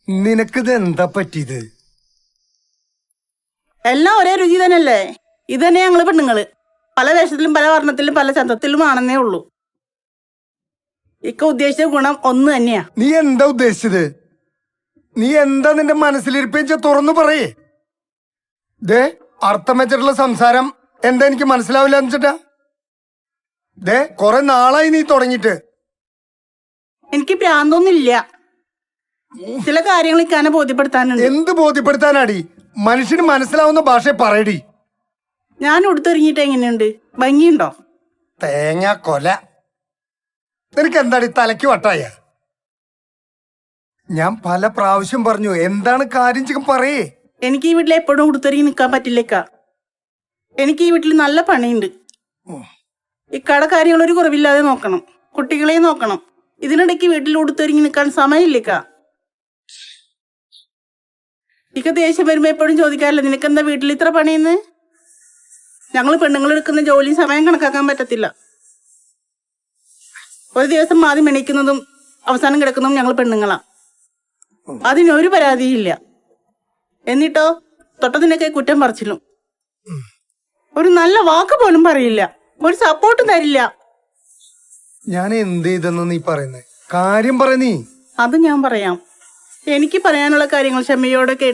നിനക്കിത് എന്താ പറ്റിയത്? എല്ലാം ഒരേ രുചി തന്നെയല്ലേ? ഇത് തന്നെ ഞങ്ങള് പെണ്ണുങ്ങള് പല വേഷത്തിലും പല വർണ്ണത്തിലും പല ചന്തത്തിലും ആണെന്നേ ഉള്ളൂ. ഇക്ക ഉദ്ദേശിച്ച ഗുണം ഒന്ന് തന്നെയാ. നീ എന്താ ഉദ്ദേശിച്ചത്? നീ എന്താ നിന്റെ മനസ്സിലിരിപ്പിച്ച തുറന്നു പറയേ. ദേ അർത്ഥം വെച്ചിട്ടുള്ള സംസാരം എന്താ എനിക്ക് മനസ്സിലാവില്ല എന്നിട്ടാ. ദേ കൊറേ നാളായി നീ തുടങ്ങിട്ട്. എനിക്ക് ഭ്രാന്തൊന്നുമില്ല. ചില കാര്യങ്ങൾ ഇക്കാനെ ബോധ്യപ്പെടുത്താനുണ്ട്. എന്ത് ബോധ്യപ്പെടുത്താനാടി? മനുഷ്യന് മനസ്സിലാവുന്ന ഭാഷ പറയടി. ഞാൻ ഉടുത്തൊരുങ്ങിട്ട് എങ്ങനെയുണ്ട്? ഭംഗിയുണ്ടോ? തേങ്ങ കൊല. നിനക്ക് എന്താടി തലയ്ക്ക് വട്ടായ? ഞാൻ പല പ്രാവശ്യം പറഞ്ഞു എന്താണ് കാര്യം ചിക്കൻ പറയേ. എനിക്ക് ഈ വീട്ടിൽ എപ്പോഴും ഉടുത്തൊരുങ്ങി നിൽക്കാൻ പറ്റില്ലേക്ക. എനിക്ക് ഈ വീട്ടിൽ നല്ല പണിയുണ്ട്. ഇക്കടെ കാര്യങ്ങൾ ഒരു കുറവില്ലാതെ നോക്കണം, കുട്ടികളെ നോക്കണം. ഇതിനിടയ്ക്ക് വീട്ടിൽ ഉടുത്തൊരുങ്ങി നിൽക്കാൻ സമയമില്ലേക്ക. ഇക്ക ദേഷ്യം വരുമ്പോ എപ്പോഴും ചോദിക്കാറില്ല നിനക്കെന്താ വീട്ടിൽ ഇത്ര പണിയെന്ന്. ഞങ്ങൾ പെണ്ണുങ്ങൾ എടുക്കുന്ന ജോലി സമയം കണക്കാക്കാൻ പറ്റത്തില്ല. ഒരു ദിവസം ആദ്യം എണീക്കുന്നതും അവസാനം കിടക്കുന്നതും ഞങ്ങൾ പെണ്ണുങ്ങളാ. അതിനൊരു പരാതിയില്ല. എന്നിട്ടോ തൊട്ടതിനൊക്കെ കുറ്റം പറിച്ചിലും. ഒരു നല്ല വാക്ക് പോലും പറയില്ല, ഒരു സപ്പോർട്ടും തരില്ല. ഞാൻ എന്ത് ചെയ്തെന്ന് നീ പറയുന്നേ? കാര്യം പറ നീ. അത് ഞാൻ പറയാം. എനിക്ക് പറയാനുള്ള കാര്യങ്ങൾ ക്ഷമയോടെ കേട്ട്